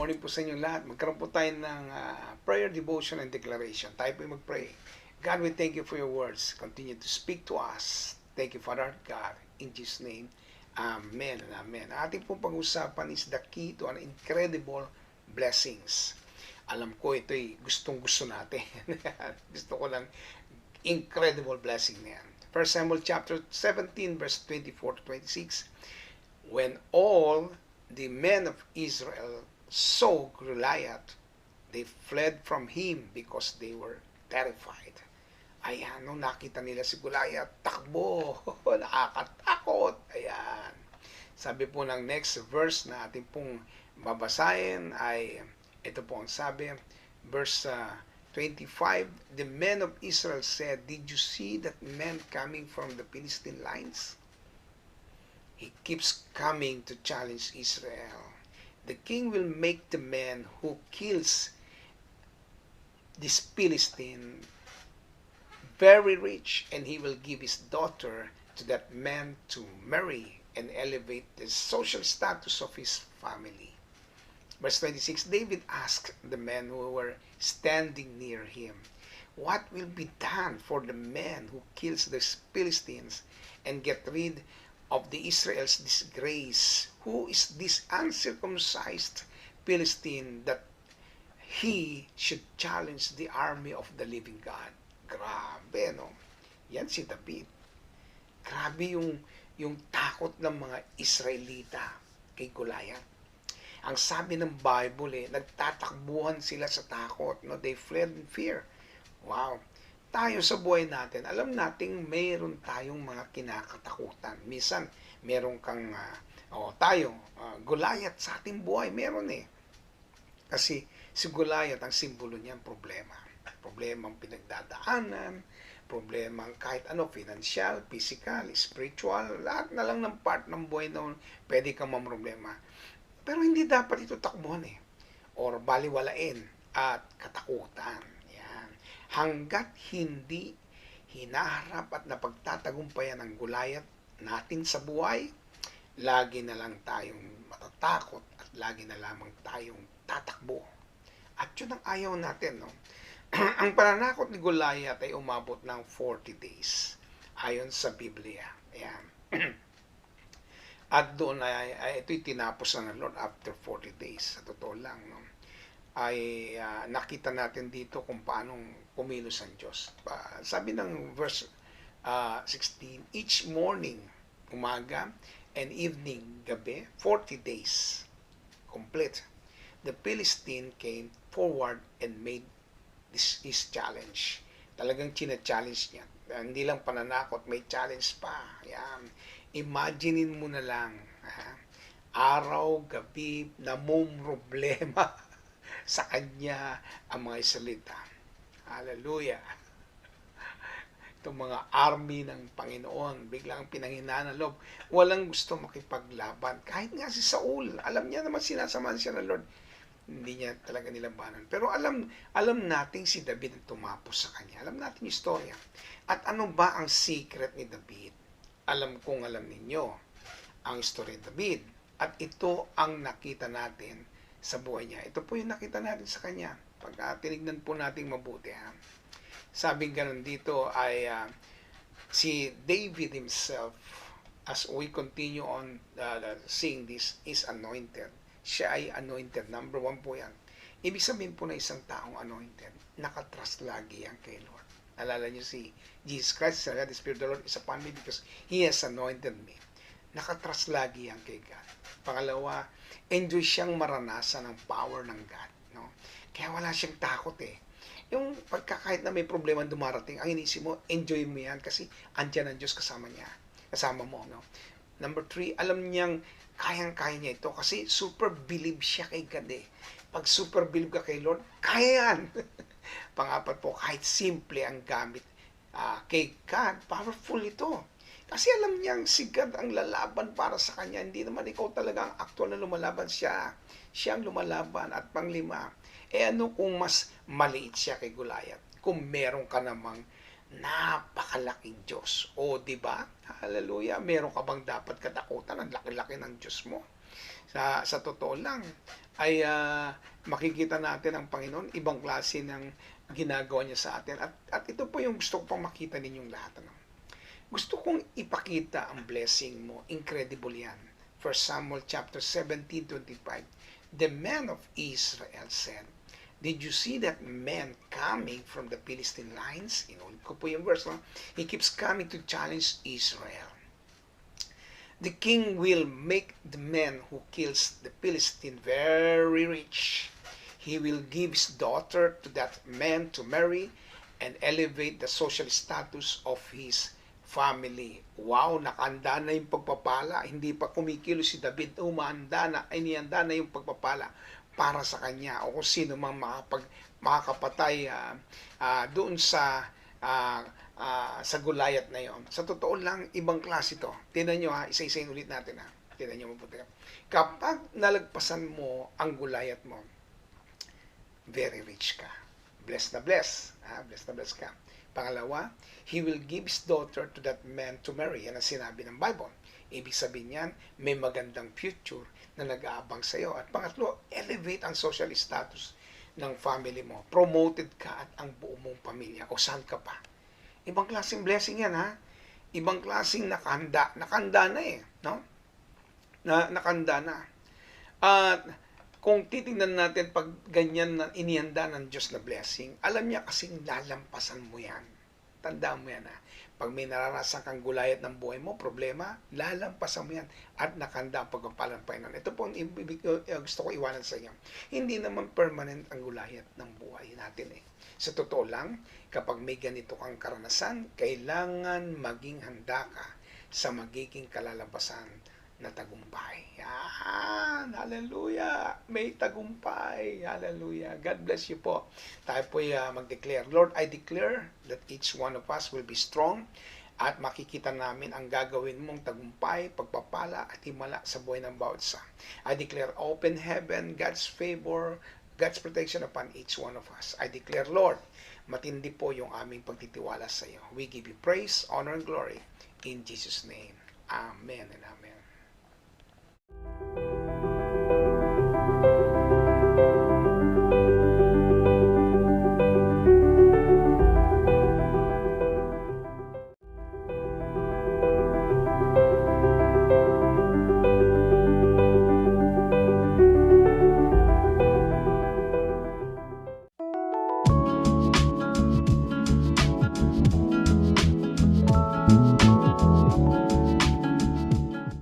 morning po sa inyo lahat. Magkaroon po tayo ng prayer, devotion, and declaration. Tayo po mag-pray. God, we thank you for your words. Continue to speak to us. Thank you, Father God. In Jesus' name, Amen and Amen. Ating pong pag-usapan is the key to an incredible blessings. Alam ko ito'y gustong-gusto natin. Gusto ko lang incredible blessing na yan. 1 Samuel chapter 17, verse 24 to 26. When all the men of Israel saw Goliath, they fled from him because they were terrified. Ayan, nung nakita nila si Goliath, takbo, nakakatakot. Ayan. Sabi po ng next verse na ating pong babasahin ay, ito po ang sabi, verse 25, the men of Israel said, did you see that man coming from the Philistine lines? He keeps coming to challenge Israel. The king will make the man who kills this Philistine very rich, and he will give his daughter to that man to marry and elevate the social status of his family. Verse 26, David asked the men who were standing near him, what will be done for the man who kills the Philistines and get rid of the Israel's disgrace? Who is this uncircumcised Philistine that he should challenge the army of the living God? Grabe, no? Yan si David. Grabe yung takot ng mga Israelita kay Goliath. Ang sabi ng Bible, nagtatakbuhan sila sa takot. No? They fled in fear. Wow. Tayo sa buhay natin, alam nating mayroon tayong mga kinakatakutan. Minsan, meron kang, Goliath sa ating buhay, meron eh. Kasi si Goliath, ang simbolo niya, problema. Problemang pinagdadaanan, problemang kahit ano, financial, physical, spiritual, lahat na lang ng part ng buhay na pwede kang mamroblema. Pero hindi dapat ito takbuhan eh. Or baliwalain at katakutan. Yan. Hanggat hindi hinaharap at napagtatagumpayan ng Goliath natin sa buhay, lagi na lang tayong matatakot at lagi na lamang tayong tatakbo. At yun ang ayaw natin, no? Ang pananakot ni Goliath ay umabot ng 40 days. Ayon sa Biblia. Ayan. At doon ito'y tinapos na ng Lord after 40 days. Sa totoo lang, no? Ay nakita natin dito kung paano kumilos ang Diyos. Sabi ng verse 16, each morning, umaga, and evening, gabi, 40 days, complete. The Philistine came forward and made his challenge. Talagang china-challenge niya. Hindi lang pananakot, may challenge pa. Ayan. Imaginein mo na lang, araw, gabi, namumroblema sa kanya ang mga Israelita. Hallelujah. Itong mga army ng Panginoon, biglang pinanghinaan ng loob. Walang gusto makipaglaban. Kahit nga si Saul, alam niya naman sinasamahan siya ng Lord. Hindi niya talaga nilabanan. Pero alam natin si David ang tumapos sa kanya. Alam natin yung istorya. At ano ba ang secret ni David? Alam ninyo ang story ni David. At ito ang nakita natin sa buhay niya. Ito po yung nakita natin sa kanya. Pag tinignan po natin mabuti. Sabi ganun dito ay si David himself, as we continue on seeing this, is anointed. Siya ay anointed. Number 1 po yan. Ibig sabihin po na isang taong anointed, nakatrust lagi yan kay Lord. Alala niyo si Jesus Christ, the Spirit of the Lord is upon me because He has anointed me. Nakatrust lagi yan kay God. Pangalawa, enjoy siyang maranasan ng power ng God. No? Kaya wala siyang takot eh. Yung kahit na may problema dumarating, ang inisip mo, enjoy mo yan kasi andyan ang Diyos kasama mo. No? Number 3, alam niyang kayang-kaya niya ito kasi super believe siya kay God eh. Pag super believe ka kay Lord, kaya yan. Pang-apat po, kahit simple ang gamit kay God, powerful ito. Kasi alam niyang si God ang lalaban para sa kanya. Hindi naman ikaw talaga ang actual na lumalaban siya. Siya ang lumalaban. At pang-5, ano kung mas maliit siya kay Goliath? Kung meron ka namang napakalaking Diyos. O, di ba? Hallelujah. Meron ka bang dapat katakutan? Ang laki-laki ng Diyos mo. Sa totoo lang, ay makikita natin ang Panginoon, ibang klase ng ginagawa niya sa atin. At ito po yung gusto ko pang makita ninyong lahat. Ano? Gusto kong ipakita ang blessing mo. Incredible yan. 1 Samuel chapter 17:25. The men of Israel said, "Did you see that man coming from the Philistine lines?" Inulit ko po yung verse. No? He keeps coming to challenge Israel. The king will make the man who kills the Philistine very rich. He will give his daughter to that man to marry and elevate the social status of his family. Wow, nakahanda na yung pagpapala. Hindi pa kumikilos si David, inihanda na yung pagpapala para sa kanya o kung sino mang makakapatay doon sa Goliath na yon. Sa totoo lang, ibang klase to. Tingnan nyo isa-isayin ulit natin Tingnan nyo mabuti. Kapag nalagpasan mo ang Goliath mo, very rich ka. Blessed na blessed. Blessed na blessed ka. Pangalawa, he will give his daughter to that man to marry. Yan ang sinabi ng Bible. Ibig sabihin yan, may magandang future na nag-aabang sa iyo. At pangatlo, elevate ang social status ng family mo. Promoted ka at ang buong mong pamilya. O saan ka pa? Ibang klaseng blessing yan Ibang klaseng nakahanda. Nakahanda na no? Nakahanda na. At kung titingnan natin pag ganyan na inihanda ng Diyos na blessing, alam niya kasing lalampasan mo yan. Tandaan mo yan Pag may naranasan kang gulayat ng buhay mo, problema, lalampasan mo yan at nakahanda ang pagpapalang Panginoon. Ito po ang gusto ko iwanan sa inyo. Hindi naman permanent ang gulayat ng buhay natin Sa totoo lang, kapag may ganito kang karanasan, kailangan maging handa ka sa magiging kalalabasan na tagumpay. Yan! Hallelujah! May tagumpay! Hallelujah! God bless you po. Tayo po mag-declare. Lord, I declare that each one of us will be strong at makikita namin ang gagawin mong tagumpay, pagpapala at himala sa buhay ng bawat isa. I declare open heaven, God's favor, God's protection upon each one of us. I declare, Lord, matindi po yung aming pagtitiwala sa iyo. We give you praise, honor, and glory in Jesus' name. Amen and amen.